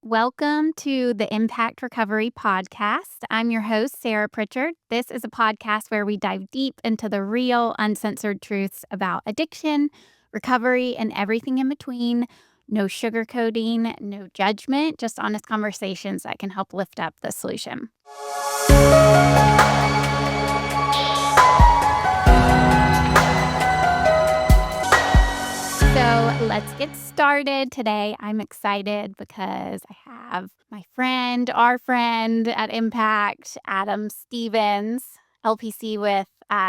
Welcome to the Impact Recovery Podcast. I'm your host, Sarah Pritchard. This is a podcast where we dive deep into the real, uncensored truths about addiction, recovery, and everything in between. No sugarcoating, no judgment, just honest conversations that can help lift up the solution. So let's get started. Today, I'm excited because I have my friend, our friend at Impact, Adam Stevens, LPC with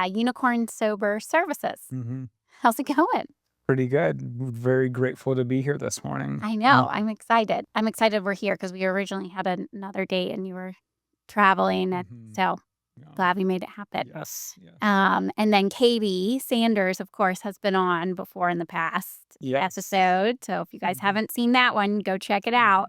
Unicorn Sober Services. Mm-hmm. How's it going? Pretty good. Very grateful to be here this morning. I know. I'm excited. I'm excited we're here because we originally had another date and you were traveling. And so glad we made it happen. Yes. And then Katie Sanders, of course, has been on before in the past episode. So if you guys haven't seen that one, go check it out.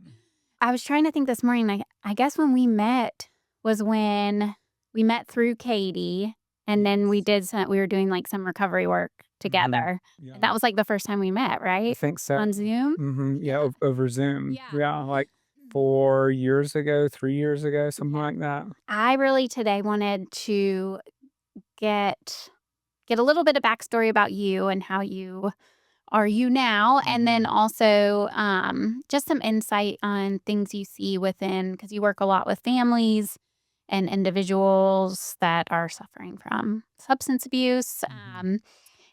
I was trying to think this morning, I guess when we met was when we met through Katie, and then we were doing like some recovery work together. Yeah. That was like the first time we met, right? I think so. On Zoom? Mm-hmm. Yeah, over Zoom. Yeah, like 4 years ago, 3 years ago, something like that. I really today wanted to get a little bit of backstory about you and how you are you now, and then also just some insight on things you see within, because you work a lot with families and individuals that are suffering from substance abuse,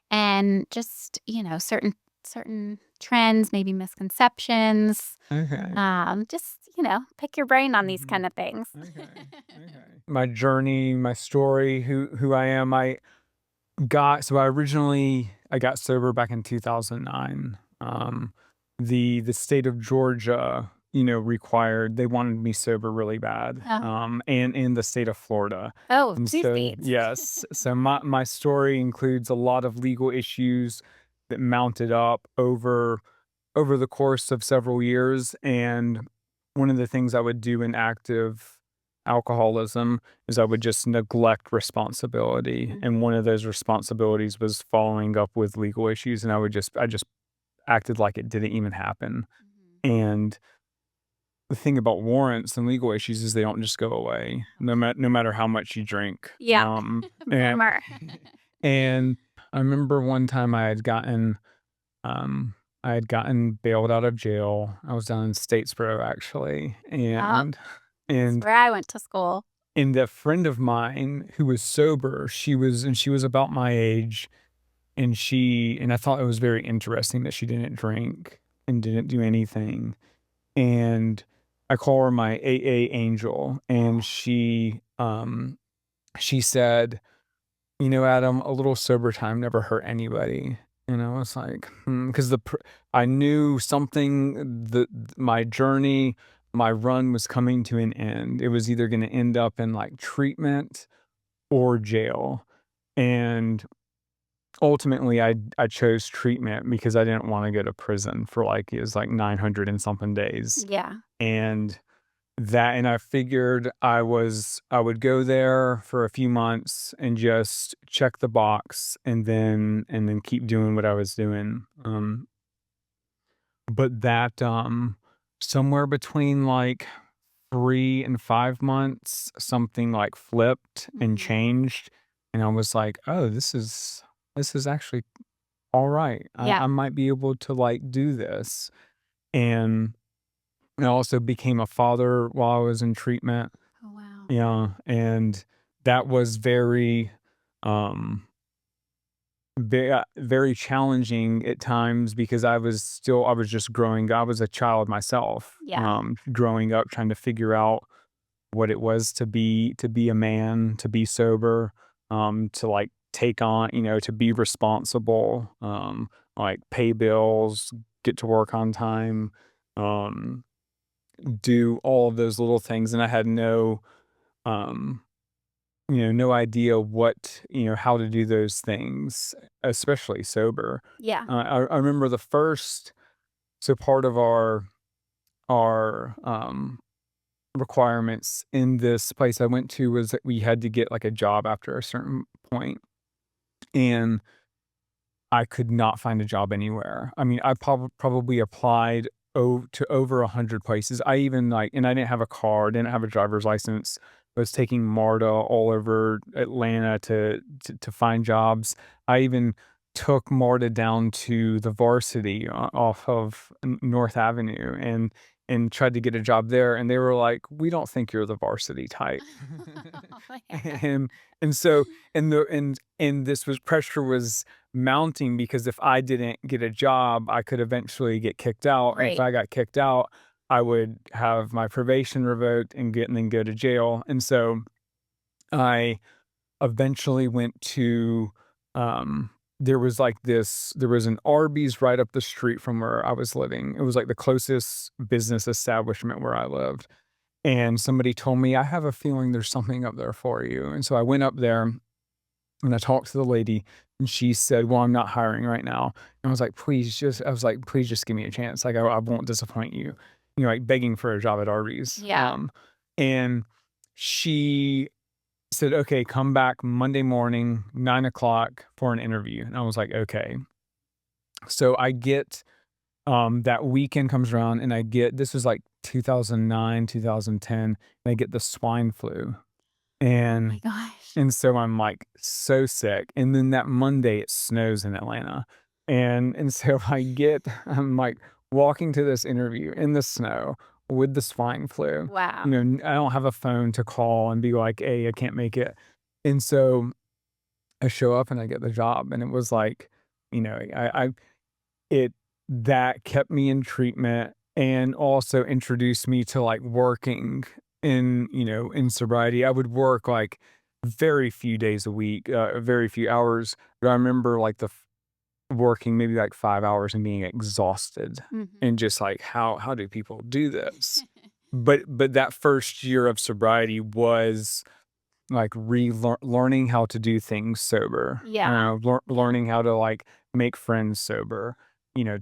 and just certain trends, maybe misconceptions. Okay. Just pick your brain on these kind of things. Okay. My journey, my story, who I am. I got sober back in 2009. The state of Georgia, they wanted me sober really bad. And in the state of Florida. Oh, two states. Yes. So my story includes a lot of legal issues that mounted up over the course of several years. And one of the things I would do in active alcoholism is I would just neglect responsibility. And one of those responsibilities was following up with legal issues. And I just acted like it didn't even happen. And the thing about warrants and legal issues is they don't just go away, no matter how much you drink. Yeah. And I remember one time I had gotten bailed out of jail. I was down in Statesboro, actually. And that's where I went to school. And a friend of mine who was sober, she was about my age, and I thought it was very interesting that she didn't drink and didn't do anything. And I call her my AA angel, and she said, Adam, a little sober time never hurt anybody. And I was like, because I knew something, my journey, my run was coming to an end. It was either going to end up in like treatment or jail. And ultimately I chose treatment because I didn't want to go to prison for it was like 900 and something days. Yeah. And I figured I would go there for a few months and just check the box and then keep doing what I was doing. But that somewhere between like 3 and 5 months, something like flipped and changed, and I was like, oh, this is actually all right. I might be able to do this. And I also became a father while I was in treatment. Oh, wow. Yeah. And that was very, very challenging at times because I was just growing. I was a child myself. Yeah. Growing up, trying to figure out what it was to be a man, to be sober, to take on, to be responsible, pay bills, get to work on time, do all of those little things. And I had no idea how to do those things, especially sober. Yeah. I remember part of our requirements in this place I went to was that we had to get a job after a certain point. And I could not find a job anywhere. I mean, I probably applied to over 100 places. I even and I didn't have a car, didn't have a driver's license. I was taking MARTA all over Atlanta to find jobs. I even took MARTA down to the Varsity off of North Avenue and tried to get a job there. And they were like, "We don't think you're the Varsity type." Oh, yeah. and and so and this was pressure was mounting because if I didn't get a job, I could eventually get kicked out. And if Right. I got kicked out, I would have my probation revoked and then go to jail. And so I eventually went to there was there was an Arby's right up the street from where I was living. It was like the closest business establishment where I lived. And somebody told me, "I have a feeling there's something up there for you." And so I went up there and I talked to the lady and she said, "Well, I'm not hiring right now." And I was like, "Please just give me a chance. Like, I won't disappoint you." Like begging for a job at Arby's. Yeah. And she said, "Okay, come back Monday morning, 9 o'clock for an interview." And I was like, "Okay." So I get, that weekend comes around and this was like 2009, 2010, and I get the swine flu. Oh my And gosh. and so I'm, like, so sick, and then that Monday, it snows in Atlanta, and so I'm, like, walking to this interview in the snow with the swine flu. Wow. I don't have a phone to call and be like, "Hey, I can't make it." And so I show up and I get the job, and it was like, I it that kept me in treatment and also introduced me to, like, working in sobriety. I would work, like, very few days a week, very few hours, but I remember, like, working maybe, like, 5 hours and being exhausted Mhm. and just like, "How do people do this?" But that first year of sobriety was like learning how to do things sober, Yeah. Yeah. learning how to like make friends sober,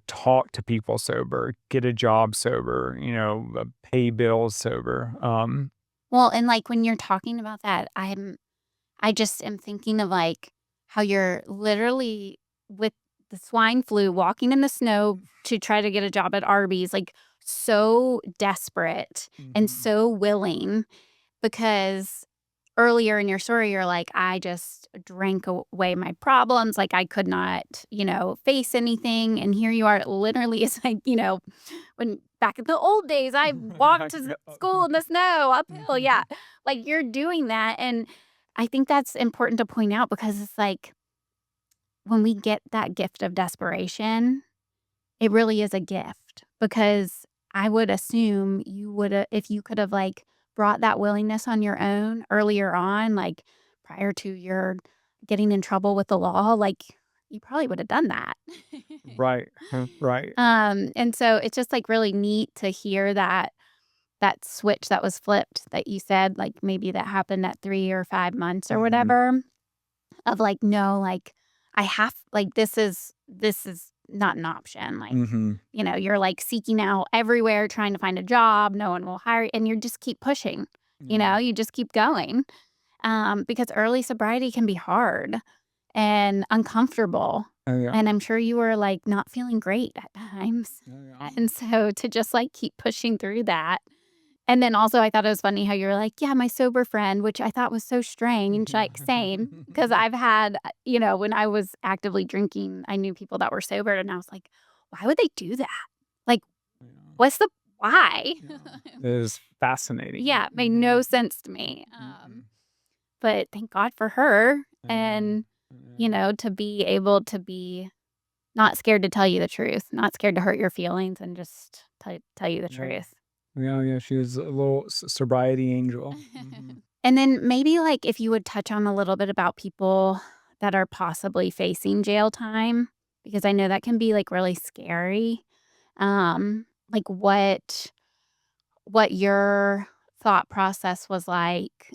talk to people sober, get a job sober, pay bills sober. Well, and, like, when you're talking about that, I just am thinking of, like, how you're literally with the swine flu walking in the snow to try to get a job at Arby's, like, so desperate and Mhm. so willing because earlier in your story, you're like, "I just drank away my problems, like, I could not, face anything," and here you are, literally, it's like, when back in the old days, I walked I to know. school in the snow uphill, yeah. Mhm. Like, you're doing that, and I think that's important to point out because it's like, when we get that gift of desperation, it really is a gift because I would assume you woulda if you could have, like, brought that willingness on your own earlier on, like, prior to your getting in trouble with the law, like, you probably would have done that. Right. Right. And so it's just, like, really neat to hear that switch that was flipped that you said, like, maybe that happened at 3 or 5 months or Mhm. whatever of, like, no, like, I have like, this is not an option, like, Mhm. you're, like, seeking out everywhere trying to find a job, no one will hire you, and you just keep pushing, Yeah. you just keep going, because early sobriety can be hard and uncomfortable, Oh yeah. and I'm sure you were, like, not feeling great at times, Oh yeah. and so to just, like, keep pushing through that and then also I thought it was funny how you were like, "Yeah, my sober friend," which I thought was so strange, like, same, because 'cause I've had, when I was actively drinking, I knew people that were sober, and I was like, "Why would they do that? Like, Yeah. what's the why?" Yeah. It is fascinating. Yeah, it made no Mhm. sense to me, Mm-mm. but thank God for her I know. and, I know. to be able to be not scared to tell you the truth, not scared to hurt your feelings, and just tell you the Yeah. truth. Yeah, yeah, she was a little sobriety angel. Mhm. And then maybe, like, if you would touch on a little bit about people that are possibly facing jail time, because I know that can be, like, really scary. Like, what your thought process was like,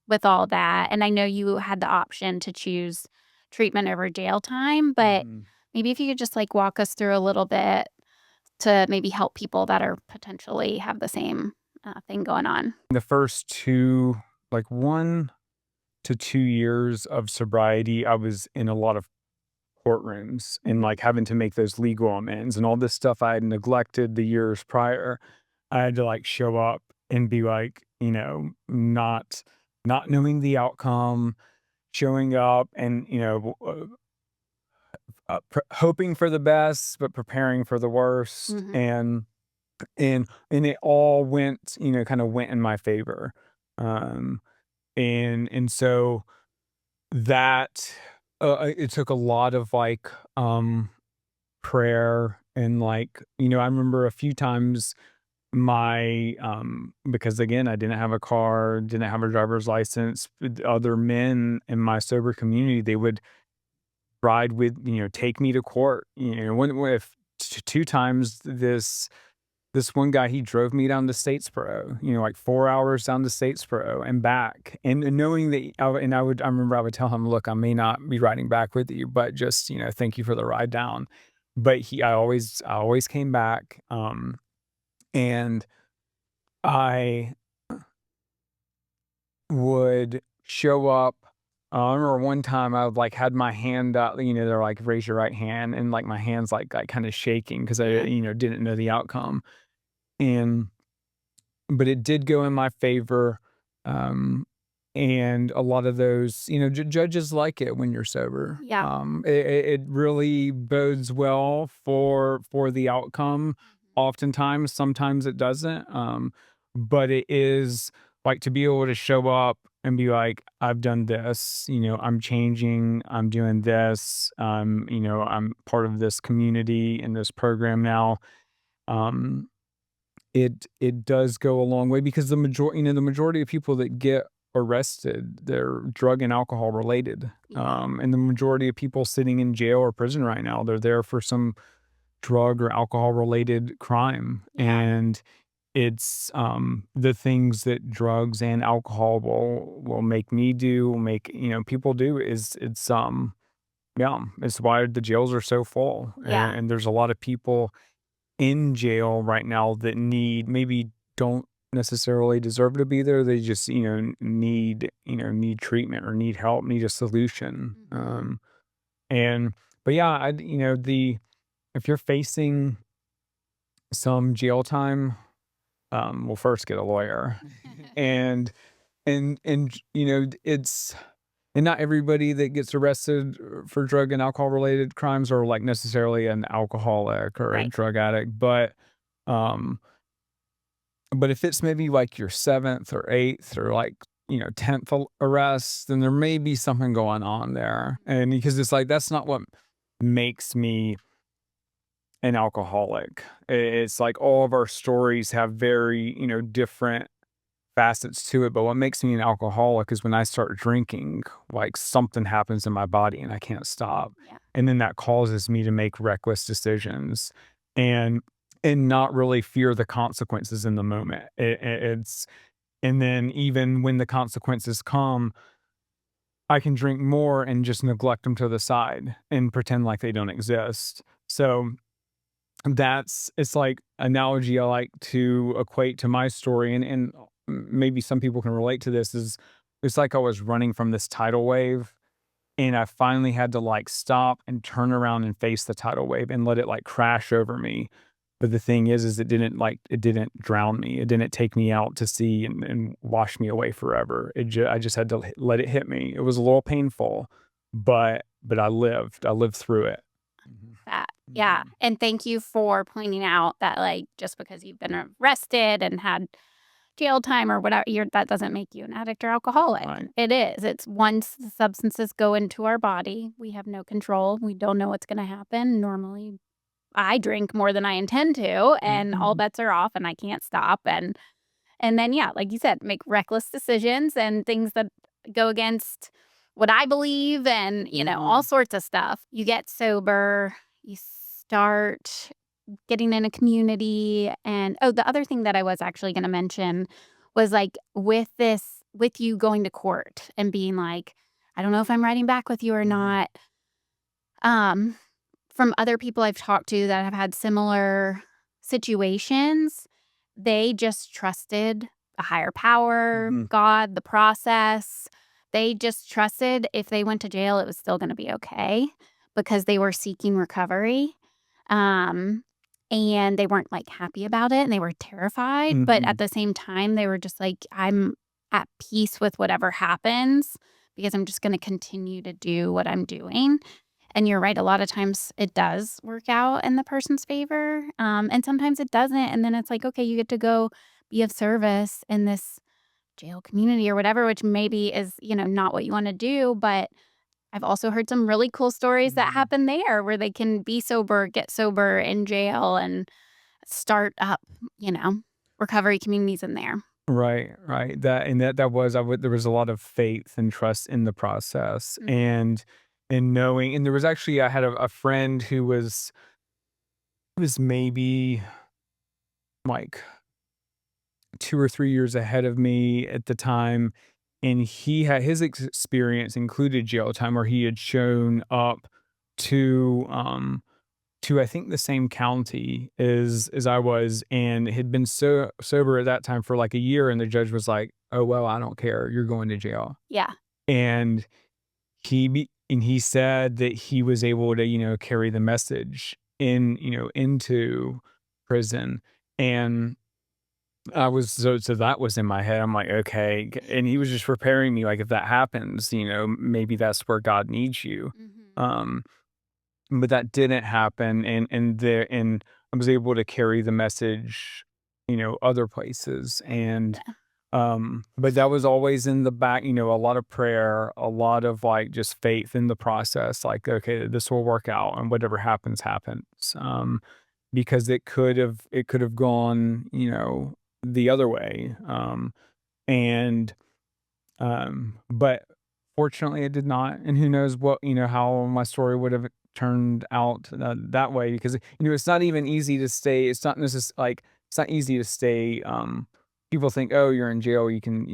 with all that, and I know you had the option to choose treatment over jail time, but Mhm. maybe if you could just, like, walk us through a little bit to maybe help people that are potentially have the same, thing going on. The first 2 like, 1 to 2 years of sobriety, I was in a lot of courtrooms and like having to make those legal amends and all this stuff I had neglected the years prior. I had to like show up and be like, not knowing the outcome, showing up and, hoping for the best, but preparing for the worst. Mhm. And it all went, kind of went in my favor. Um, and so that, it took a lot of like, prayer and like, I remember a few times because again, I didn't have a car, didn't have a driver's license. Other men in my sober community, they would ride with, take me to court. When if two times this one guy, he drove me down to Statesboro, like 4 hours down to Statesboro and back. And knowing that, I remember I would tell him, look, I may not be riding back with you, but just, thank you for the ride down. But I always came back. And I would show up. I remember one time I like had my hand up, they're like, raise your right hand. And like my hand's like kind of shaking because I, Yeah. didn't know the outcome. And but it did go in my favor. Um, and a lot of those, judges like it when you're sober. Yeah. It really bodes well for the outcome. Oftentimes, sometimes it doesn't. But it is like to be able to show up and be like, I've done this, I'm changing, I'm doing this, I'm part of this community and this program now. Um, it does go a long way because the majority of people that get arrested, they're drug and alcohol related. Yeah. And the majority of people sitting in jail or prison right now, they're there for some drug or alcohol related crime. Yeah. And it's the things that drugs and alcohol will make me do, will make, people do is yeah, it's why the jails are so full. Yeah. And there's a lot of people in jail right now that maybe don't necessarily deserve to be there. They just, need treatment or need help, need a solution. Mhm. And but yeah, if you're facing some jail time, well, first get a lawyer. and it's and not everybody that gets arrested for drug and alcohol related crimes are like necessarily an alcoholic or a Right. drug addict, um, but if it's maybe like your seventh or eighth or like 10th arrest, then there may be something going on there, and because it's like that's not what makes me an alcoholic. It's like all of our stories have very different facets to it, but what makes me an alcoholic is when I start drinking, like something happens in my body and I can't stop. Yeah. And then that causes me to make reckless decisions and not really fear the consequences in the moment. It's and then even when the consequences come, I can drink more and just neglect them to the side and pretend like they don't exist. So it's like analogy I like to equate to my story, and maybe some people can relate to this. Is it's like I was running from this tidal wave, and I finally had to like stop and turn around and face the tidal wave and let it like crash over me. But the thing is it didn't drown me. It didn't take me out to sea and wash me away forever. I just had to let it hit me. It was a little painful, but I lived. I lived through it. Mhm. That. Yeah. And thank you for pointing out that, like, just because you've been arrested and had jail time or whatever, that doesn't make you an addict or alcoholic. Right. It is. It's once the substances go into our body, we have no control. We don't know what's going to happen. Normally, I drink more than I intend to, and all Mhm. bets are off, and I can't stop. And then, yeah, like you said, make reckless decisions and things that go against what I believe and, all Mhm. sorts of stuff. You get sober, you start getting in a community. And oh, the other thing that I was actually going to mention was like with you going to court and being like, I don't know if I'm writing back with you or Mhm. not. Um, from other people I've talked to that have had similar situations, they just trusted a higher power, Mhm. God, the process. They just trusted if they went to jail, it was still going to be okay. because they were seeking recovery. Um, and they weren't, like, happy about it, and they were terrified, but at Mhm. the same time, they were just like, "I'm at peace with whatever happens because I'm just gonna continue to do what I'm doing." And you're right, a lot of times it does work out in the person's favor, and sometimes it doesn't, and then it's like, okay, you get to go be of service in this jail community or whatever, which maybe is, not what you wanna do, but I've also heard some really cool stories that Mhm. happen there where they can be sober, get sober in jail, and start up, you know, recovery communities in there. Right, right. That was there was a lot of faith and trust in the process, Mhm. and knowing, and there was actually, I had a friend who was maybe like 2 or 3 years ahead of me at the time, and he had his experience included jail time where he had shown up to, to I think the same county as I was, and had been sober at that time for like a year, and the judge was like, "Oh, well, I don't care. You're going to jail." Yeah. And he said that he was able to, carry the message into prison. And I was so that was in my head. I'm like, "Okay." And he was just preparing me, like, if that happens, maybe that's where God needs you. Mhm. Um, but that didn't happen, and I was able to carry the message, other places. And Yeah. but that was always in the back, a lot of prayer, a lot of, like, just faith in the process, like, "Okay, this will work out, and whatever happens, happens." Because it could have gone, the other way. And but fortunately it did not, and who knows how my story would have turned out, that way, because it's not even easy to stay. It's not like, it's not easy to stay. People think, "Oh, you're in jail, you can't,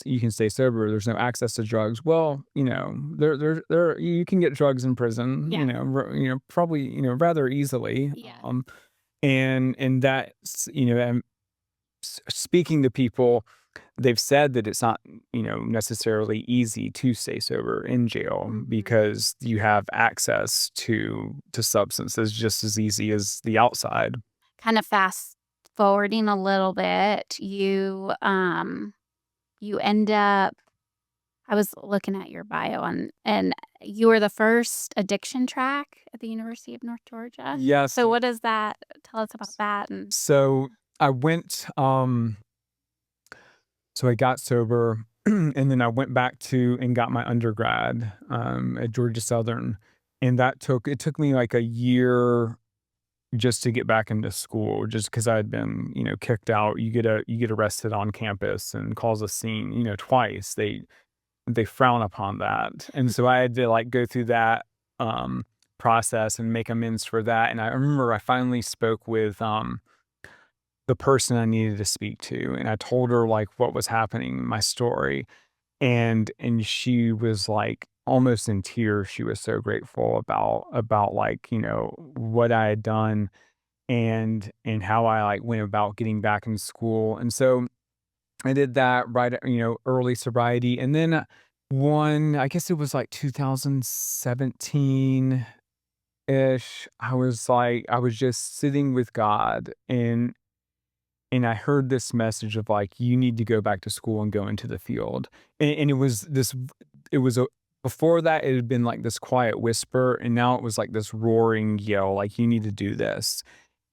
you can stay sober, there's no access to drugs." Well, there you can get drugs in prison, Yeah. probably, rather easily. Yes. And that's, speaking to people, they've said that it's not, necessarily easy to stay sober in jail, Mhm. because you have access to substances just as easy as the outside. Kind of fast forwarding a little bit, you end up I was looking at your bio and you were the first addiction track at the University of North Georgia. Yes. So what is that? Tell us about that and So I went, so I got sober, and then I went back to and got my undergrad, at Georgia Southern, and it took me like a year just to get back into school, just because I had been, kicked out. You get arrested on campus and cause a scene, twice. They frown upon that, and so I had to, like, go through that, process and make amends for that. And I remember I finally spoke with, the person I needed to speak to, and I told her, like, what was happening, my story, and she was, like, almost in tears. She was so grateful about, like, what I had done, and how I, like, went about getting back in school. And so I did that right at, early sobriety. And then one, I guess it was like 2017 ish. I was just sitting with God, and I heard this message of, like, "You need to go back to school and go into the field." And it was a before that, it had been like this quiet whisper, and now it was like this roaring yell, like, "You need to do this."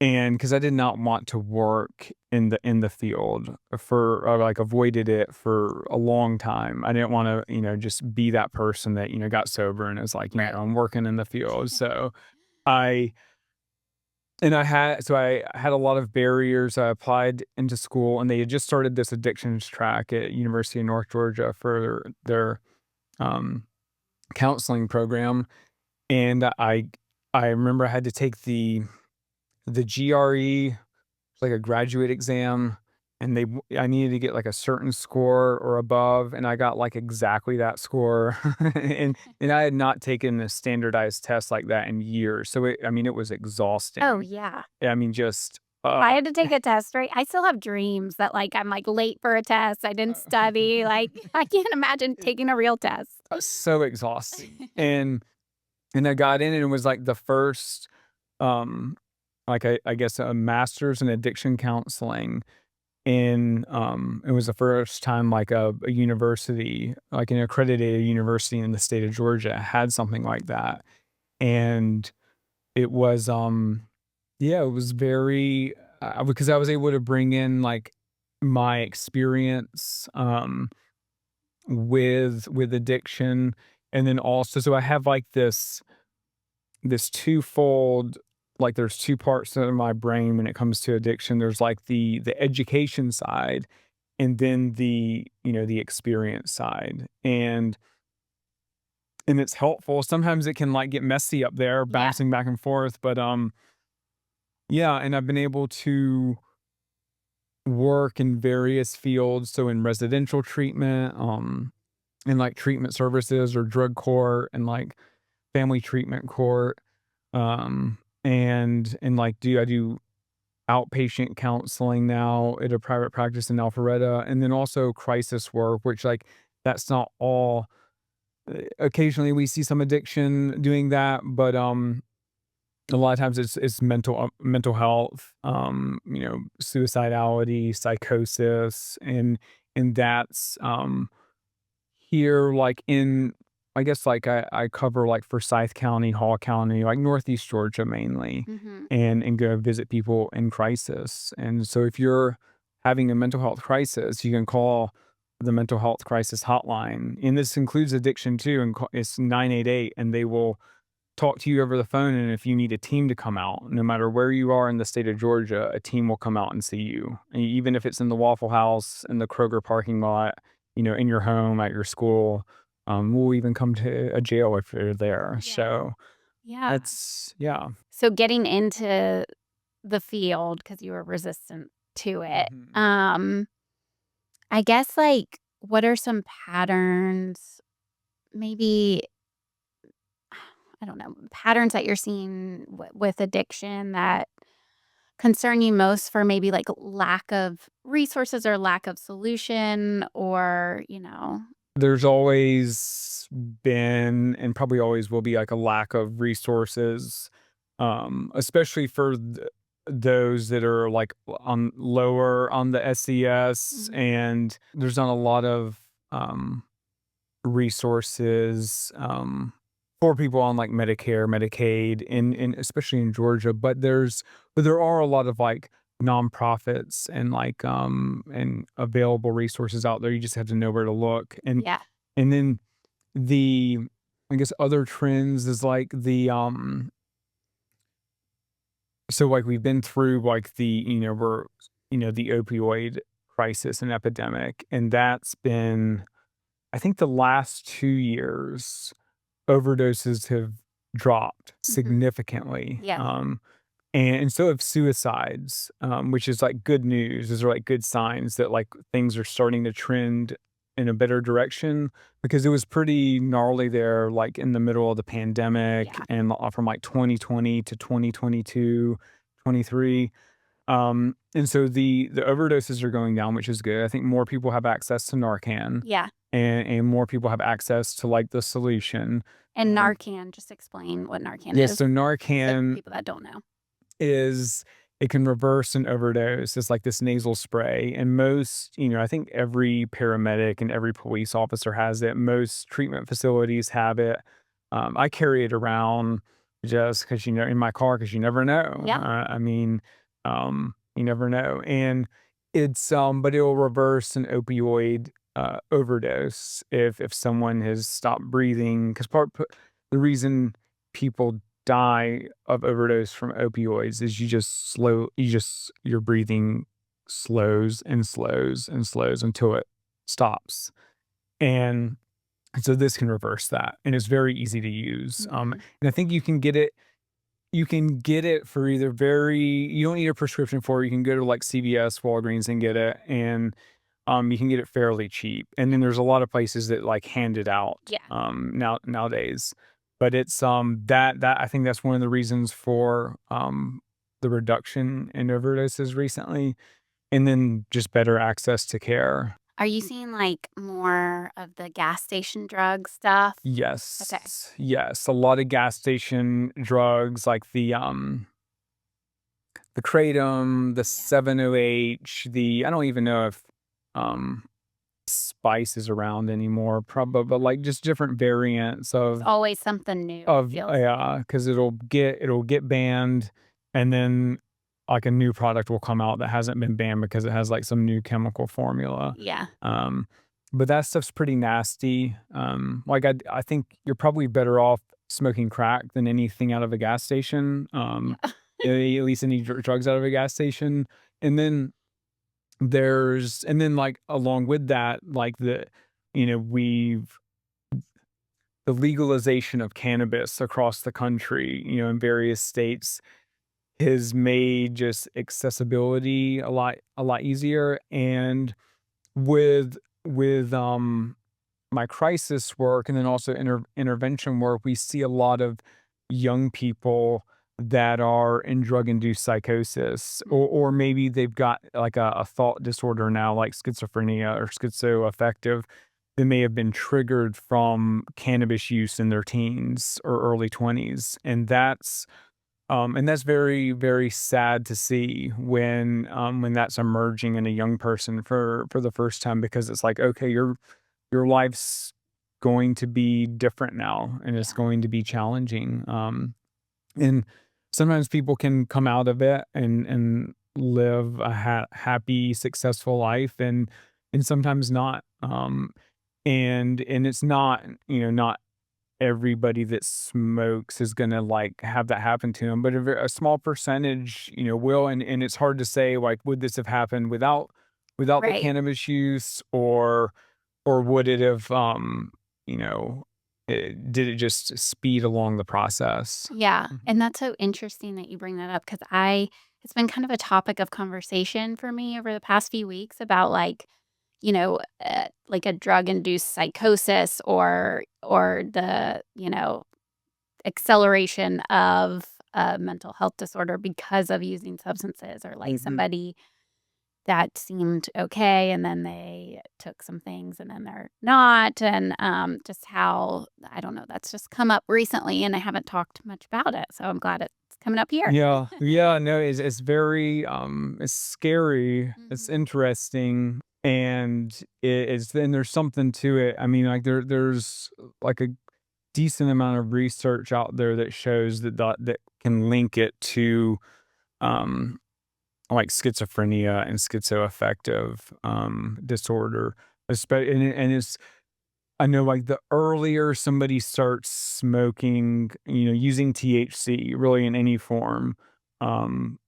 And because I did not want to work in the field, or, like, avoided it for a long time. I didn't wanna, just be that person that, got sober and is like, right. I'm working in the field." So I I had a lot of barriers. I applied into school, and they had just started this addictions track at University of North Georgia for their, um, counseling program. And I remember I had to take the GRE, like a graduate exam, and I needed to get, like, a certain score or above, and I got, like, exactly that score. And I had not taken a standardized test like that in years. So it was Oh, exhausting. yeah. I mean, just, If I had to take a test, right, I still have dreams that, like, I'm, like, late for a test, I didn't study, like, I can't imagine taking a real test. so exhausting. And I got in and it was like the first, um, like I guess a master's in addiction counseling it was the first time like a university, like an accredited university in the state of Georgia had something like that. And it was, yeah, it was very, because I was able to bring in like my experience, with addiction. And then also, so I have like this twofold, like there's two parts of my brain when it comes to addiction. There's like the education side and then the experience side. And it's helpful. Sometimes it can like get messy up there, Yeah. bouncing back and forth. But yeah, and I've been able to work in various fields. So in residential treatment, in like treatment services or drug court and like family treatment court. And like I do outpatient counseling now at a private practice in Alpharetta, and then also crisis work, which like that's not all. Occasionally we see some addiction doing that, but a lot of times it's mental health, suicidality, psychosis, and that's here like in I guess like I cover like Forsyth County, Hall County, like Northeast Georgia mainly, Mhm. and go visit people in crisis. And so if you're having a mental health crisis, you can call the mental health crisis hotline. And this includes addiction too, and it's 988, and they will talk to you over the phone. And if you need a team to come out, no matter where you are in the state of Georgia, a team will come out and see you. And even if it's in the Waffle House, in the Kroger parking lot, in your home, at your school, we'll even come to a jail if you're there. Yeah. So Yeah. that's, yeah. So getting into the field because you were resistant to it, Mhm. I guess, like, what are some patterns, maybe, I don't know, patterns that you're seeing with addiction that concern you most for maybe, like, lack of resources or lack of solution or. There's always been and probably always will be like a lack of resources, especially for those that are like on lower on the SES, Mhm. and there's not a lot of resources for people on like Medicare, Medicaid, in especially in Georgia. But there are a lot of like nonprofits and like and available resources out there. You just have to know where to look. Yeah. And then the I guess other trends is like so like we've been through like the opioid crisis and epidemic, and that's been, I think, the last 2 years overdoses have dropped Mhm. significantly, Yeah. and so have suicides, which is like good news. Those are like good signs that like things are starting to trend in a better direction, because it was pretty gnarly there, like in the middle of the pandemic, Yeah. and from like 2020 to 2022, 23. And so the overdoses are going down, which is good. I think more people have access to Narcan, Yeah. and more people have access to like the solution. And Narcan, just explain what Narcan Yes, is so for Narcan people that don't know. is it can reverse an overdose. It's like this nasal spray. And I think every paramedic and every police officer has it. Most treatment facilities have it. I carry it around just because, in my car, because you never know. Yeah. I mean, you never know. And but it will reverse an opioid overdose if someone has stopped breathing. Because the reason people die of overdose from opioids is your breathing slows and slows and slows until it stops. And so this can reverse that, and it's very easy to use. Mhm. And I think you can get it for either you don't need a prescription for it. You can go to like CVS, Walgreens and get it. And you can get it fairly cheap. And then there's a lot of places that like hand it out Yeah. nowadays. But it's that I think that's one of the reasons for the reduction in overdoses recently, and then just better access to care. Are you seeing, like, more of the gas station drug stuff? Okay. Yes, yes, a lot of gas station drugs like the Kratom, the Yeah. 7-OH, the I don't even know if, um, Spice is around anymore, probably, but, like, just different variants There's always something new, it of feels like. yeah, because it'll get banned, and then, like, a new product will come out that hasn't been banned because it has, like, some new chemical formula. Yeah. Um, but that stuff's pretty nasty. Like, I think you're probably better off smoking crack than anything out of a gas station, Yeah. at least any drugs out of a gas station, and then like, along with that, like, we've the legalization of cannabis across the country, in various states has made just accessibility a lot easier. And with my crisis work and then also intervention work, we see a lot of young people that are in drug-induced psychosis, or Mhm. maybe they've got like a thought disorder now, like schizophrenia or schizoaffective, that may have been triggered from cannabis use in their teens or early 20s. And that's very, very sad to see when that's emerging in a young person for the first time, because it's like, okay, your life's going to be different now, and it's Yeah. going to be challenging. And sometimes people can come out of it and live a happy, successful life, and sometimes not. And it's not everybody that smokes is gonna, like, have that happen to them, but a small percentage, will, and it's hard to say, like, would this have happened without the Right. cannabis use, or would it have, you know, did it just speed along the process? Yeah, Mhm. and that's so interesting that you bring that up because I it's been kind of a topic of conversation for me over the past few weeks about, like a drug-induced psychosis or the, acceleration of a mental health disorder because of using substances or, like, Mhm. somebody that seemed okay, and then they took some things, and then they're not, and, just how I don't know, that's just come up recently, and I haven't talked much about it, so I'm glad it's coming up here. Yeah, yeah, no, it's very, it's scary, it's Mhm. interesting, and there's something to it. I mean, like, there's, like, a decent amount of research out there that shows that can link it to, um, like, schizophrenia and schizoaffective, disorder, and it's I know, like, the earlier somebody starts smoking, using THC really in any form, um,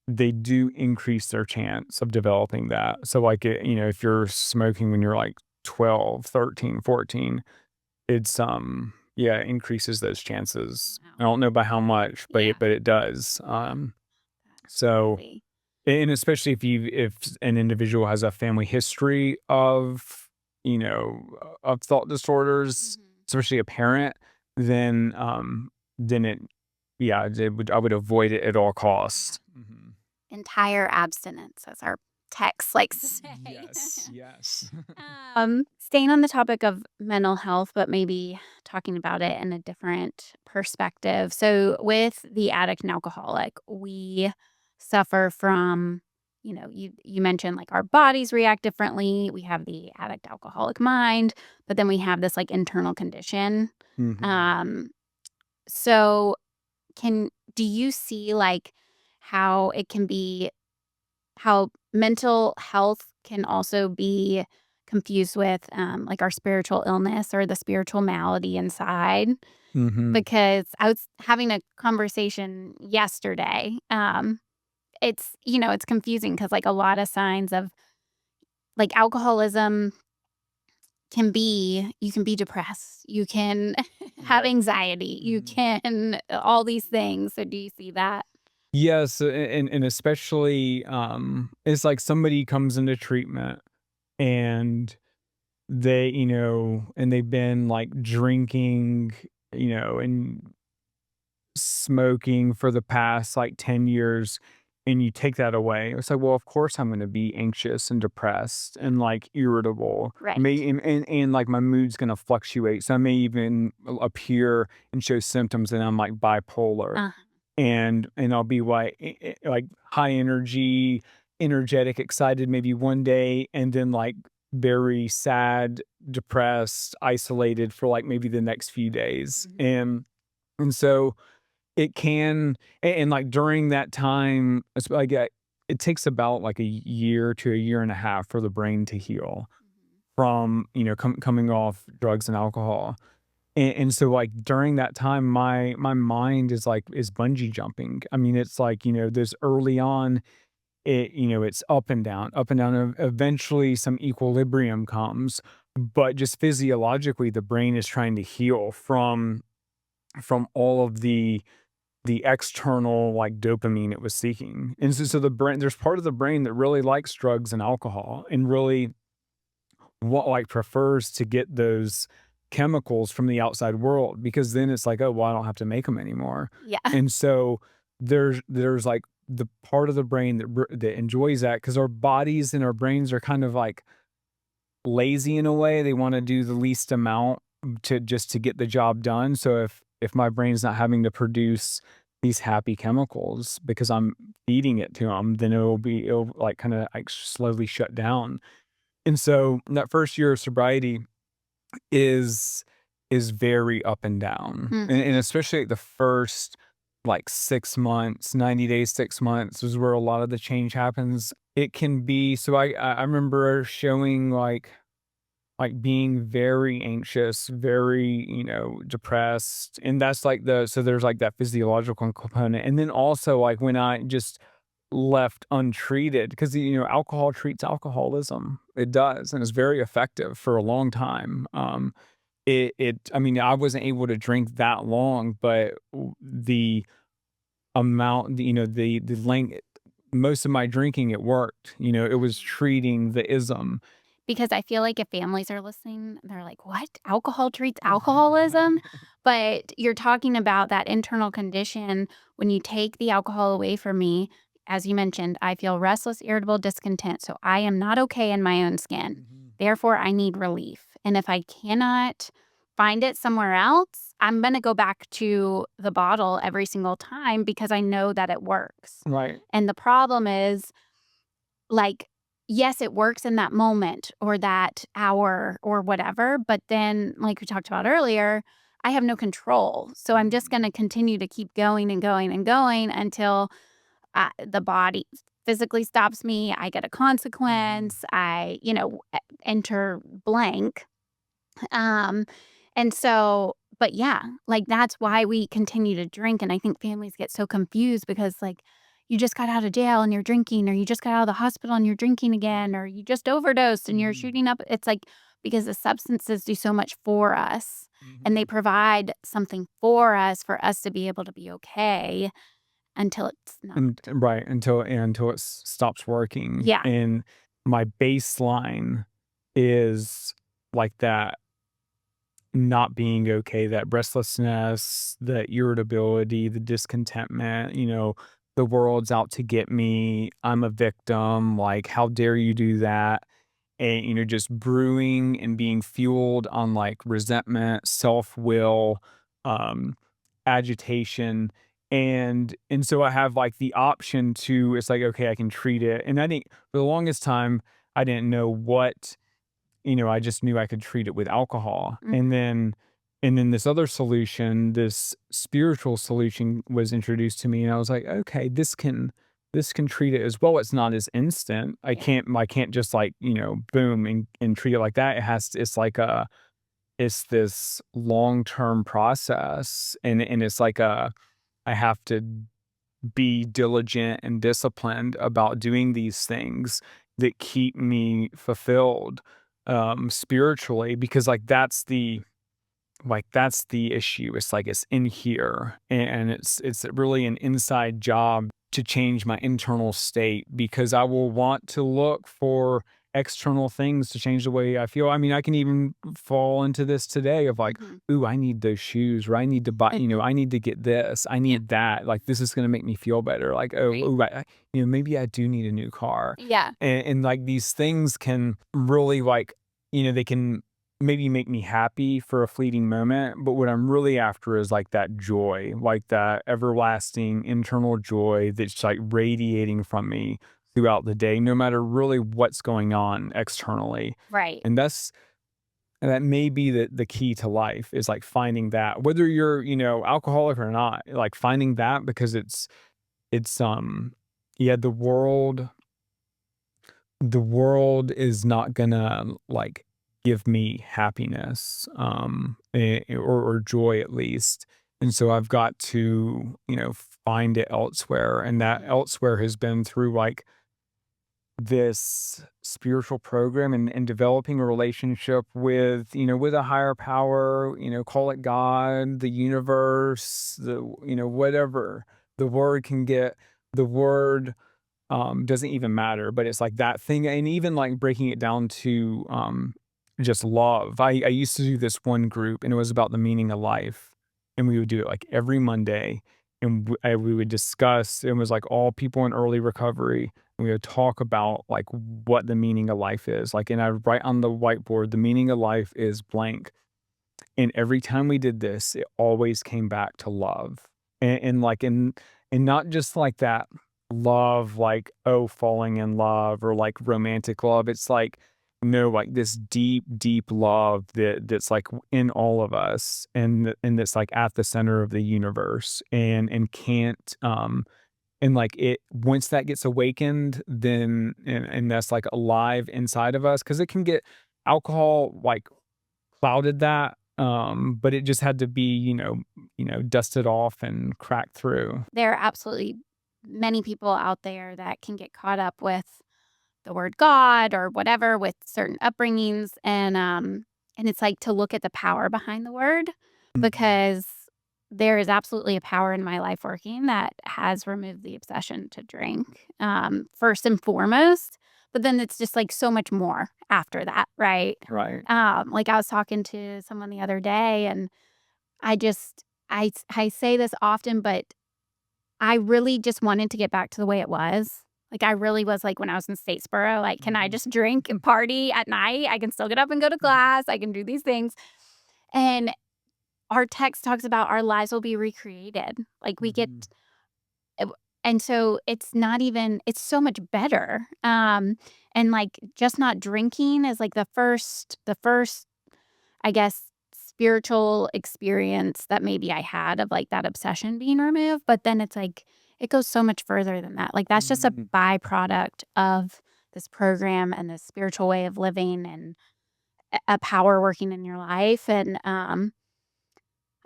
they do increase their chance of developing that. So, like, if you're smoking when you're, like, 12, 13, 14, yeah, it increases those chances. I Wow. don't know by how much, but Yeah, it does. that's So crazy. and especially if an individual has a family history of thought disorders, Mhm. especially a parent, then, then it yeah, I would avoid it at all Yeah. costs. Mhm. Entire abstinence, as our text likes to say. Yes, yes. Staying on the topic of mental health, but maybe talking about it in a different perspective. So, with the addict and alcoholic, we suffer from, you mentioned like our bodies react differently. We have the addict alcoholic mind, but then we have this like internal condition. Mhm. Um, so, can do you see like how it can be how mental health can also be confused with, like, our spiritual illness or the spiritual malady inside, Mhm. because I was having a conversation yesterday, it's confusing because like, a lot of signs of like, alcoholism you can be depressed, you can have Right. anxiety, you Mhm. can all these things, so do you see that? Yes, and especially, it's like somebody comes into treatment and and they've been, like, drinking, and smoking for the past, like, 10 years, and you take that away, it's like, well, of course I'm gonna be anxious and depressed and, like, irritable. Right. May and, like, my mood's gonna fluctuate, so I may even appear and show symptoms that I'm, like, bipolar, Uh, and I'll be, like, high energy, energetic, excited maybe one day, and then, like, very sad, depressed, isolated for, like, maybe the next few days, mhm. and so it can and, like, during that time, it's like, it takes about, like, a year to a year and a half for the brain to heal Mhm. from, coming off drugs and alcohol, and so, like, during that time, my mind is bungee jumping. I mean, it's like, there's early on, it's up and down, eventually some equilibrium comes, but just physiologically, the brain is trying to heal from all of the external, like, dopamine it was seeking. And so the brain there's part of the brain that really likes drugs and alcohol and really what like prefers to get those chemicals from the outside world because then it's like, oh, well, I don't have to make them anymore. Yeah. And so there's like the part of the brain that enjoys that because our bodies and our brains are kind of like lazy in a way. They want to do the least amount to get the job done. So if my brain's not having to produce these happy chemicals because I'm feeding it to them, then it'll like kind of like slowly shut down. And so that first year of sobriety is is very up and down, and Mhm. especially like the first like 6 months, 90 days, 6 months is where a lot of the change happens. It can be so I remember showing like being very anxious, very, depressed. And that's like so there's like that physiological component. And then also like when I just left untreated, because, alcohol treats alcoholism. It does. And it's very effective for a long time. I mean, I wasn't able to drink that long, but the amount, the length, most of my drinking, it worked. It was Mhm. treating the ism. Because I feel like if families are listening, they're like, "What? Alcohol treats alcoholism?" But you're talking about that internal condition when you take the alcohol away from me, as you mentioned, I feel restless, irritable, discontent, so I am not okay in my own skin. Mhm. Therefore, I need relief, and if I cannot find it somewhere else, I'm gonna go back to the bottle every single time because I know that it works. Right. And the problem is like, yes, it works in that moment or that hour or whatever, but then, like we talked about earlier, I have no control. So I'm just Mhm. gonna continue to keep going and going and going until, the body physically stops me, I get a Mhm. consequence, enter blank. Um, and so but yeah, like, that's why we continue to drink, and I think families get so confused because, like, you just got out of jail and you're drinking, or you just got out of the hospital and you're drinking again, or you just overdosed and you're Mhm. shooting up. It's like because the substances do so much for us, and they Mhm. provide something for us to be able to be okay until it's not. And right, until it stops working, Yeah. and my baseline is like that not being okay, that restlessness, the irritability, the discontentment, the world's out to get me, I'm a victim, like, how dare you do that? And, just brewing and being fueled on like resentment, self-will, um, agitation. And so I have like the option to, it's like, okay, I can treat it. And I think for the longest time, I didn't know what, I just knew I could treat it with alcohol. And Mhm. then this other solution, this spiritual solution was introduced to me and I was like, okay, this can treat it as well. It's not as instant. Yeah. I can't just like, boom and treat it like that. It's like it's this long-term process and it's like I have to be diligent and disciplined about doing these things that keep me fulfilled spiritually because that's the issue. It's like it's in here and it's really an inside job to change my internal state because I will want to look for external things to change the way I feel. I mean, I can even fall into this today of like, Mhm. ooh, I need those shoes, or I need to buy, I need to get this, I Yeah. need that. Like, this is going to make me feel better. Like, oh, Right. ooh, maybe I do need a new car. Yeah. And like these things can really like, they can maybe make me happy for a fleeting moment. But what I'm really after is like that joy, like that everlasting internal joy that's like radiating from me throughout the day, no matter really what's going on externally. Right. And that may be the key to life is like finding that, whether you're, alcoholic or not, like finding that because it's yeah, the world is not gonna like give me happiness, or joy at least. And so I've got to, find it elsewhere. And that Mhm. elsewhere has been through like this spiritual program and developing a relationship with, with a higher power, call it God, the universe, whatever the word can get. The word doesn't even matter, but it's like that thing, and even like breaking it down to just love. I used to do this one group, and it was about the meaning of life, and we would do it like every Monday, and we would discuss. It was like all people in early recovery, and we would talk about like what the meaning of life is. Like, and I would write on the whiteboard, the meaning of life is blank. And every time we did this, it always came back to love. And not just like that love, like, oh, falling in love or like romantic love. It's like, no, like this deep, deep love that's like in all of us and that's like at the center of the universe and can't and like it once that gets awakened, then and that's like alive inside of us because it can get alcohol like clouded that, but it just had to be, dusted off and cracked through. There are absolutely many people out there that can get caught up with the word God or whatever with certain upbringings, and it's like to look at the power behind the word Mhm. because there is absolutely a power in my life working that has removed the obsession to drink, first and foremost, but then it's just, like, so much more after that, right? Right. Like, I was talking to someone the other day, and I just I say this often, but I really just wanted to get back to the way it was. Like, I really was like, when I was in Statesboro, like, "Can I Mhm. just drink and party at night? I can still get up and go to class. I can do these things." And our text talks about our lives will be recreated. Like, we get Mhm. uh, and so it's not even it's so much better. And, like, just not drinking is, like, the first I guess, spiritual experience that maybe I had of, like, that obsession being removed, but then it's like, it goes so much further than that. Like, that's just a Mhm. byproduct of this program and this spiritual way of living and a power working in your life, and,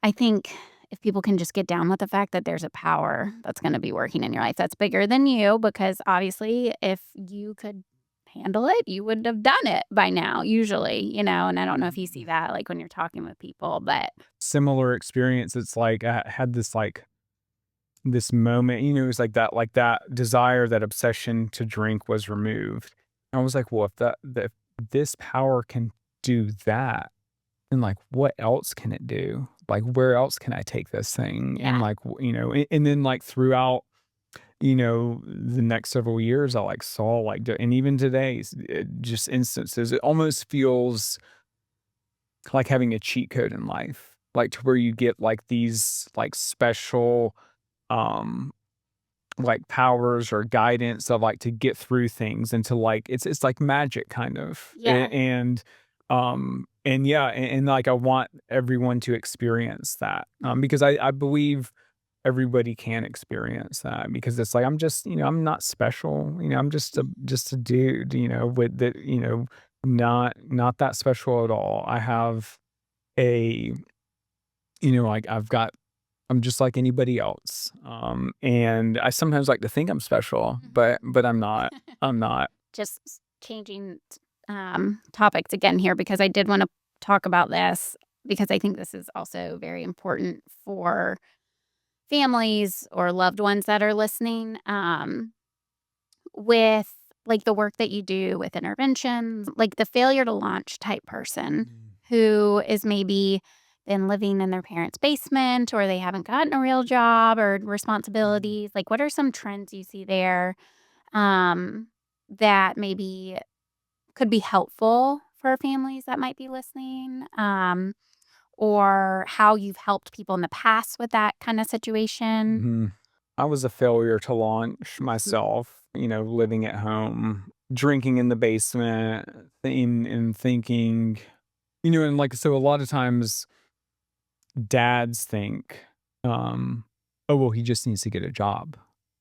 I think if people can just get down with the fact that there's a power that's gonna be working in your life that's bigger than you, because obviously if you could handle it, you would have done it by now, usually, and I don't know if you see Mhm. that, like, when you're talking with people, but Similar experience. It's like I had this moment, it was like that desire, that obsession to drink was removed. I was like, well, if this power can do that, and like what else can it do? Like where else can I take this thing? And yeah. like and then like throughout the next several years, I like saw like and even today just instances. It almost feels like having a cheat code in life, like to where you get like these like special um like powers or guidance of like to get through things and to like it's like magic kind of. Yeah. And yeah, and like I want everyone to experience that, Mhm. because I believe everybody can experience that because it's like I'm just, I'm not special, I'm just a dude, with that, not that special at all. I have a like I'm just like anybody else. And I sometimes like to think I'm special, but Mhm. I'm not. I'm not. Just changing, topics again here because I did wanna talk about this because I think this is also very important for families or loved ones that are listening, with like the work that you do with interventions, like the failure to launch type person who is maybe been living in their parents' basement or they haven't gotten a real job or responsibilities? Like, what are some trends you see there that maybe could be helpful for families that might be listening? Or how you've helped people in the past with that kind of situation? I was a failure to launch myself, living at home, drinking in the basement, and thinking, and like, so a lot of times dads think, oh, well, he just needs to get a job.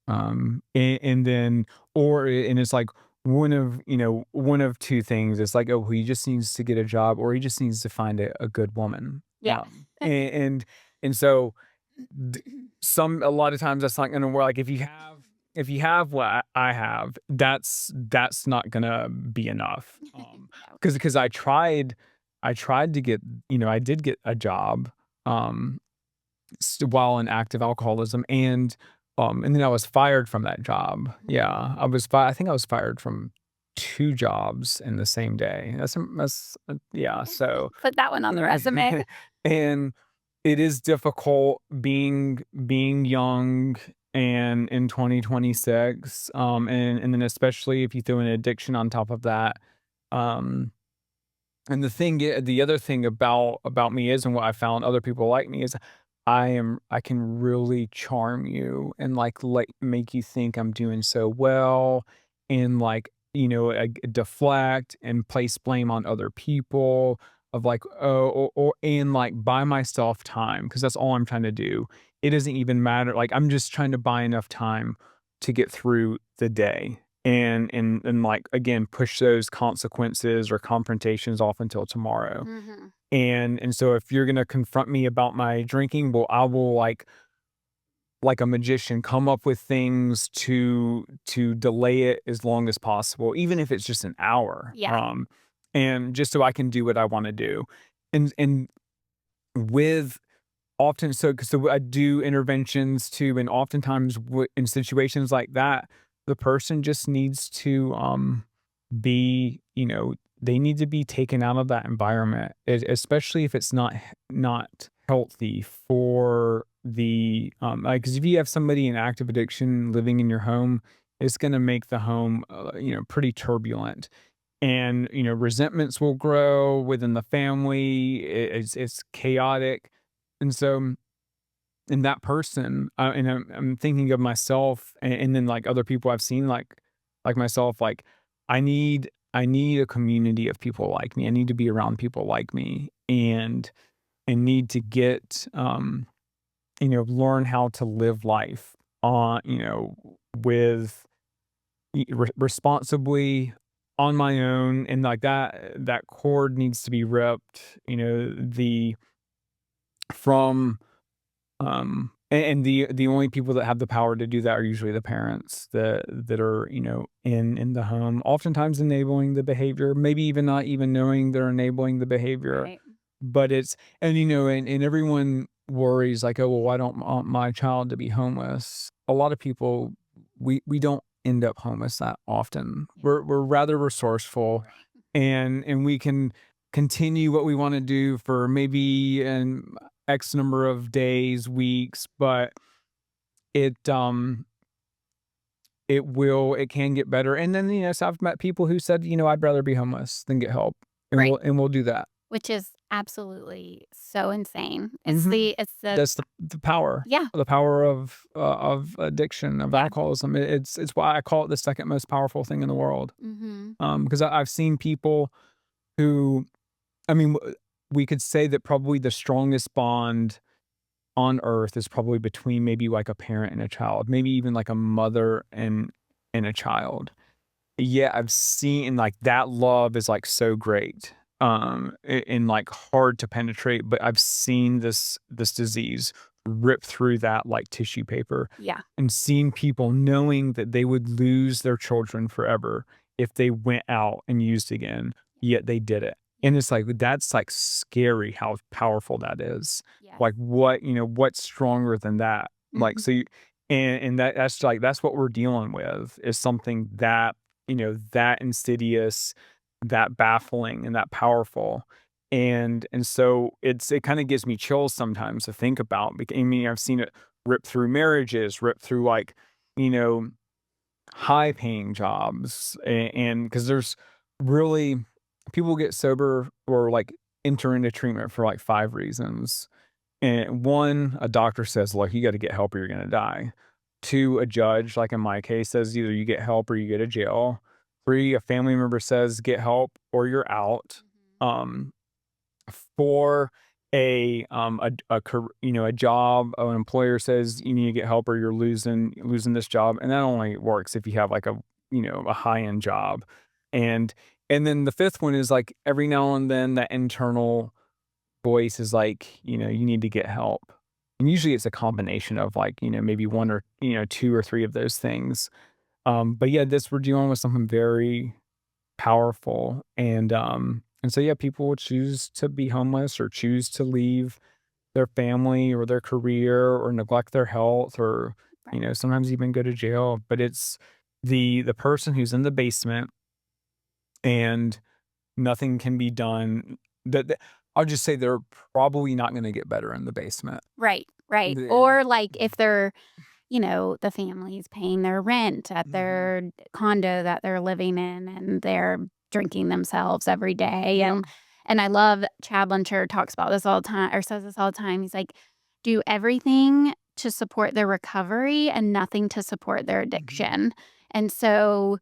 And then, and it's like one of two things. It's like, oh, he just needs to get a job or he just needs to find a good woman. Yeah. And so a lot of times that's not gonna work. Like if you have what I have, that's not gonna be enough. Because I tried to get, I did get a job um while in active alcoholism, and then I was fired from that job. Yeah, I think I was fired from 2 jobs in the same day. That's yeah, so Put that one on the resume. and it is difficult being young and in 2026, and then especially if you throw an addiction on top of that. Um, and the other thing about me is, and what I found other people like me is, I can really charm you and like make you think I'm doing so well, and like, deflect and place blame on other people of like, oh, or and like buy myself time because that's all I'm trying to do. It doesn't even matter. Like I'm just trying to buy enough time to get through the day and like again push those consequences or confrontations off until tomorrow. Mhm. And so if you're gonna confront me about my drinking, well, I will like a magician come up with things to delay it as long as possible, even if it's just an hour. Yeah. And just so I can do what I want to do. And with often so I do interventions too, and oftentimes in situations like that, the person just needs to be, they need to be taken out of that environment, especially if it's not healthy for the like, 'cause if you have somebody in active addiction living in your home, it's going to make the home pretty turbulent, and resentments will grow within the family. It's chaotic, and so and that person, and I'm thinking of myself, and then like other people I've seen, like myself, like I need a community of people like me. I need to be around people like me, and need to get learn how to live life on with responsibly on my own, and like that cord needs to be ripped. The from and the only people that have the power to do that are usually the parents that are, in the home, oftentimes enabling the behavior, maybe even not even knowing they're enabling the behavior. Right. But it's and, and everyone worries like, "Oh, well, I don't want my child to be homeless." A lot of people, we don't end up homeless that often. Yeah. We're rather resourceful, Right. and we can continue what we wanna do for maybe an X number of days, weeks, but it, it can get better, and then, so I've met people who said, "I'd rather be homeless than get help," and Right. we'll do that. Which is absolutely so insane. Mhm. It's the That's yeah. the power of addiction, of Yeah. alcoholism. It's why I call it the second most powerful thing in the world. Mhm. Because I've seen people who, I mean, we could say that probably the strongest bond on earth is probably between maybe like a parent and a child, maybe even like a mother and a child. Yeah, I've seen like that love is like so great, and like hard to penetrate, but I've seen this disease rip through that like tissue paper, Yeah. and seen people knowing that they would lose their children forever if they went out and used again, yet they did it. And it's like that's like scary how powerful that is. Yes. Like what's stronger than that? Like Mhm. so you, and that's like that's what we're dealing with is something that that insidious, that baffling, and that powerful. And so it kind of gives me chills sometimes to think about. I mean, I've seen it rip through marriages, rip through like, you know, high paying jobs. And because there's really people get sober or like enter into treatment for like five reasons. And one, a doctor says, look, you got to get help or you're going to die. Two, a judge, like in my case, says either you get help or you go to jail. Three, a family member says get help or you're out. Mhm. Um, Four, a job, an employer says you need to get help or you're losing this job, and that only works if you have like a high end job. And then the fifth one is like every now and then that internal voice is like, you need to get help. And usually it's a combination of like, maybe one or, two or three of those things. But yeah, this we're dealing with something very powerful. And so yeah, people will choose to be homeless or choose to leave their family or their career or neglect their health or, Right. sometimes even go to jail. But it's the person who's in the basement and nothing can be done. That I'll just say they're probably not gonna get better in the basement. Right, right. The Or, like, if they're the family's paying their rent at Mhm. their condo that they're living in, and they're drinking themselves every day, Yep. and I love Chad Blanchard talks about this all the time or says this all the time. He's like, "Do everything to support their recovery and nothing to support their Mhm. addiction." And so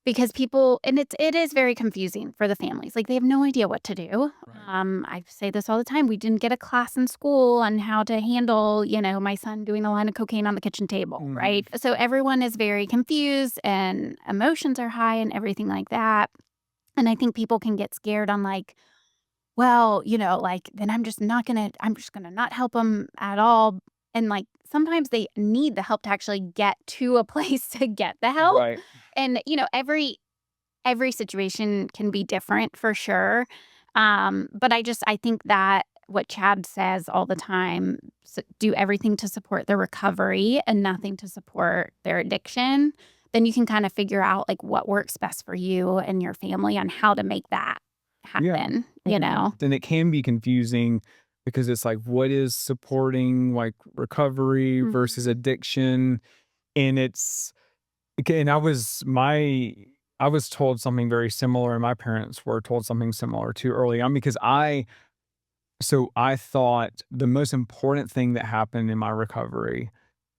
because people and it is very confusing for the families, like, they have no idea what to do. Right. I say this all the time, we didn't get a class in school on how to handle, my son doing a line of cocaine on the kitchen table, Mhm. right? So everyone is very confused and emotions are high and everything like that, and I think people can get scared on, like, well, like, then I'm just gonna not help them at all, and, like, sometimes they need the help to actually get to a place to get the help, Right. and, every situation can be different for sure. But I think that what Chad says all the time, do everything to support their recovery and nothing to support their addiction. Then you can kind of figure out like what works best for you and your family on how to make that Yeah. happen, And it can be confusing because it's like, what is supporting like recovery versus Mhm. addiction? And it's okay, and I was told something very similar, and my parents were told something similar too early on because I thought the most important thing that happened in my recovery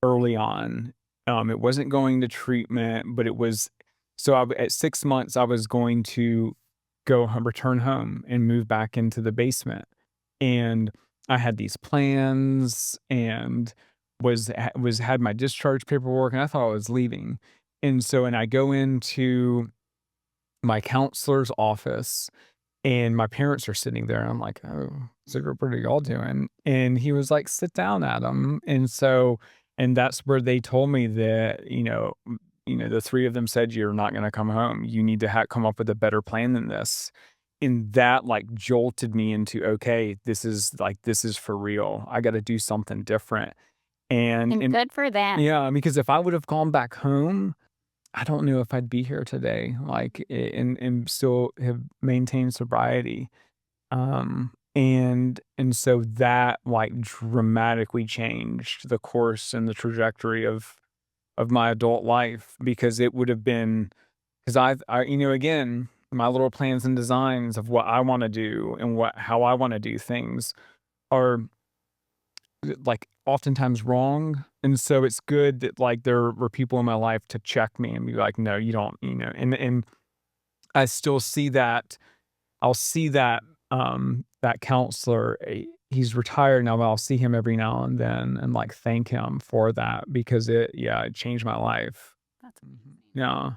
early on, it wasn't going to treatment, but it was at 6 months, I was going to return home and move back into the basement, and I had these plans and had my discharge paperwork, and I thought I was leaving, and I go into my counselor's office and my parents are sitting there, and I'm like, "Oh, so what are y'all doing?" And he was like, "Sit down, Adam." And that's where they told me that, the 3 of them said, "You're not gonna come home. You need to come up with a better plan than this." And that, like, jolted me into, "Okay, this is for real. I gotta do something different." And And good for them. yeah, because if I would have gone back home, I don't know if I'd be here today, like, and still have maintained sobriety. And so that, like, dramatically changed the course and the trajectory of my adult life because it would have been because again, my little plans and designs of what I wanna do and how I wanna do things are, like, oftentimes wrong, and so it's good that, like, there were people in my life to check me and be like, "No, you don't," and I still see that I'll see that counselor, he's retired now, but I'll see him every now and then and, like, thank him for that because it changed my life. That's Mhm. amazing. Yeah. Aw.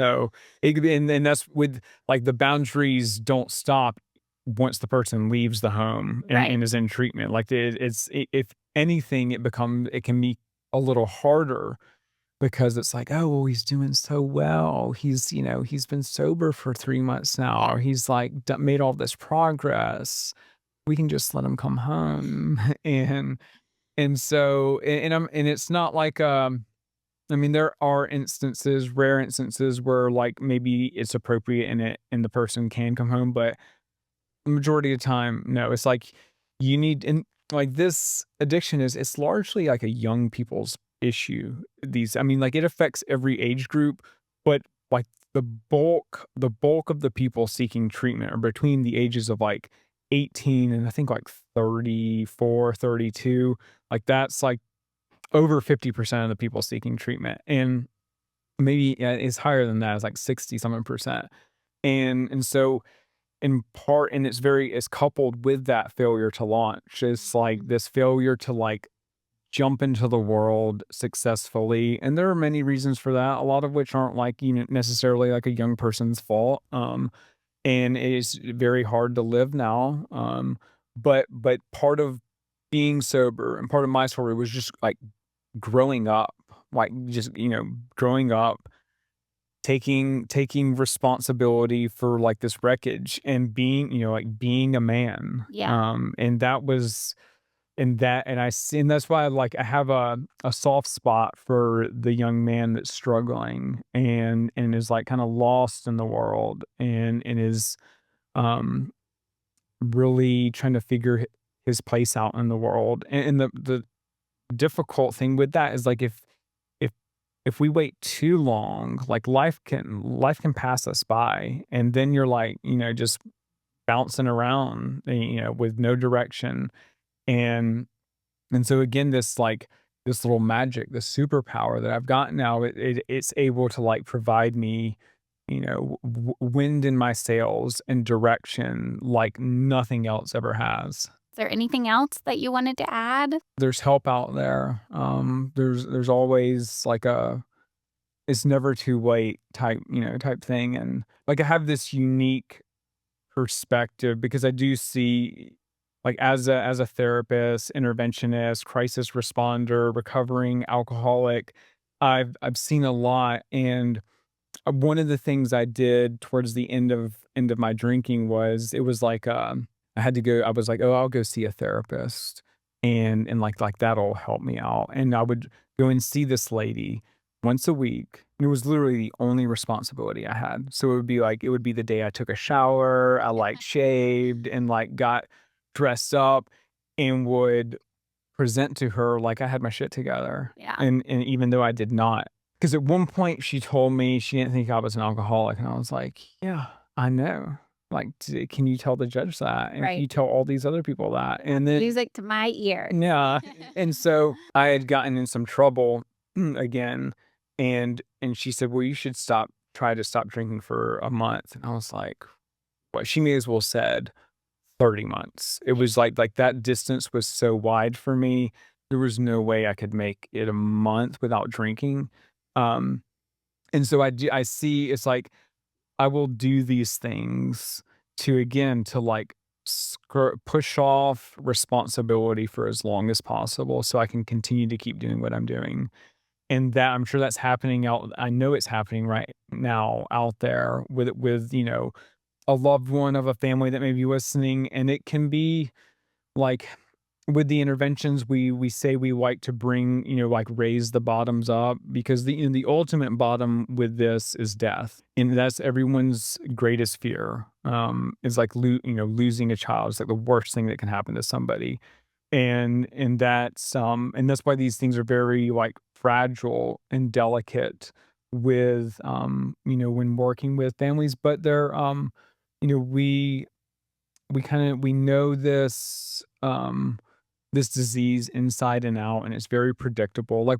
So, it could be and that's with like, the boundaries don't stop once the person leaves the home Right. and is in treatment. Like, if anything, it can be a little harder because it's like, "Oh, well, he's doing so well. He's been sober for 3 months now, or he's, like, made all this progress. We can just let him come home." And so and it's not like, I mean, there are instances, rare instances where, like, maybe it's appropriate and the person can come home, but the majority of the time, no. It's like you need and like this addiction it's largely like a young people's issue. These I mean, like it affects every age group, but like the bulk of the people seeking treatment are between the ages of like 18 and I think like 34, 32. Like that's like over 50% of the people seeking treatment. And maybe yeah, it's higher than that. It's like 60 something percent. And so in part and it's coupled with that failure to launch. It's like Mhm. this failure to like jump into the world successfully, and there are many reasons for that, a lot of which aren't like, necessarily like a young person's fault, and it is very hard to live now, but part of being sober and part of my story was just, like, growing up, like, just, growing up taking responsibility for, like, this wreckage and being, like, being a man, Yeah. and I see and that's why, like, I have a soft spot for the young man that's struggling and is, like, kinda lost in the world and is, um, really trying to figure his place out in the world, and the difficult thing with that is, like, if if we wait too long, like, life can pass us by, and then you're, like, just bouncing around, with no direction, and and so again, this little magic, this superpower that I've got now, it's able to, like, provide me, wind in my sails and direction like nothing else ever has. Is there anything else that you wanted to add? There's help out there. There's always like a it's never too late type thing, and like I have this unique perspective because I do see like as a therapist, interventionist, crisis responder, recovering alcoholic, I've seen a lot and one of the things I did towards the end of my drinking was it was like, I had to go I was like, "Oh, I'll go see a therapist, and like that'll help me out." And I would go and see this lady once a week. And it was literally the only responsibility I had. So it would be the day I took a shower, I, like, shaved and, like, got dressed up and would present to her like I had my shit together, Yeah. and even though I did not, because at one point she told me she didn't think I was an alcoholic, and I was like, "Yeah, I know. Like, can you tell the judge that? And can Right. you tell all these other people that?" And then Music to my ears. yeah, and so I had gotten in some trouble again, and she said, "Well, you should try to stop drinking for a month," and I was like, "What?" She may as well said 30 months. It Yeah. was like that distance was so wide for me, there was no way I could make it a month without drinking, um, and so I see it's like I will do these things to like push off responsibility for as long as possible so I can continue to keep doing what I'm doing. And that I'm sure that's happening out I know it's happening right now out there with, a loved one of a family that may be listening, and it can be like with the interventions we say we like to bring, like raise the bottoms up because the ultimate bottom with this is death. And that's everyone's greatest fear. Is like losing a child is like the worst thing that can happen to somebody. And that's why these things are very like fragile and delicate with when working with families, but they're you know we know this disease inside and out, and it's very predictable. Like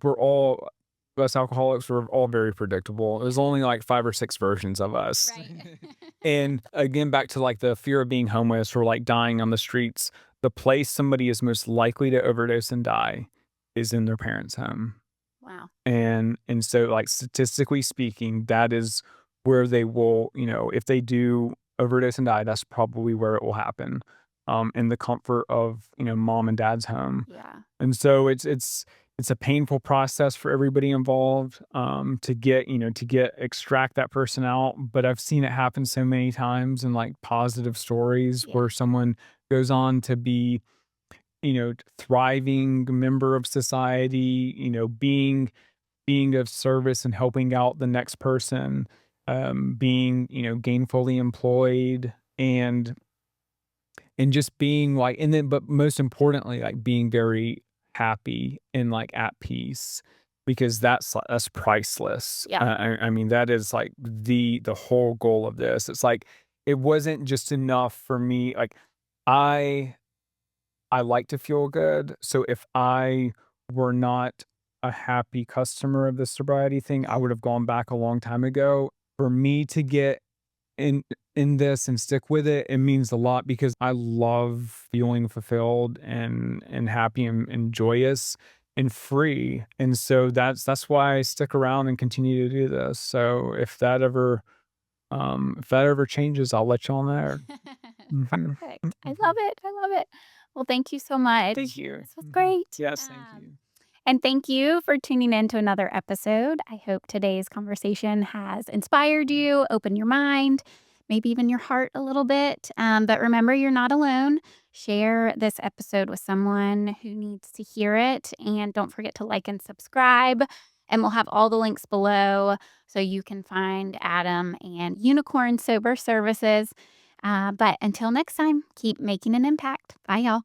us alcoholics, we're all very predictable. There's Yeah. only like 5 or 6 versions of us. Right. And again, back to like the fear of being homeless or like dying on the streets, the place somebody is most likely to overdose and die is in their parents' home. Wow. And so like statistically speaking, that is where they will, if they do overdose and die, that's probably where it will happen. In the comfort of, mom and dad's home. Yeah. And so it's a painful process for everybody involved, to extract that person out. But I've seen it happen so many times in like positive stories Yeah. where someone goes on to be, thriving member of society, being being of service and helping out the next person, being, gainfully employed and just being like, and then, but most importantly, like being very happy and like at peace because that's priceless. Yeah. I mean, that is like the whole goal of this. It's like, it wasn't just enough for me. Like, I, I like to feel good. So if I were not a happy customer of the sobriety thing, I would have gone back a long time ago. For me to get in this and stick with it, it means a lot because I love feeling fulfilled and happy and joyous and free. And so that's why I stick around and continue to do this. So if that ever changes, I'll let y'all know. Mhm. Perfect. I love it. I love it. Well, thank you so much. Thank you. This was great. Yes, thank you. And thank you for tuning in to another episode. I hope today's conversation has inspired you, opened your mind, maybe even your heart a little bit. But remember, you're not alone. Share this episode with someone who needs to hear it. And don't forget to like and subscribe. And we'll have all the links below so you can find Adam and Unicorn Sober Services. But until next time, keep making an impact. Bye, y'all.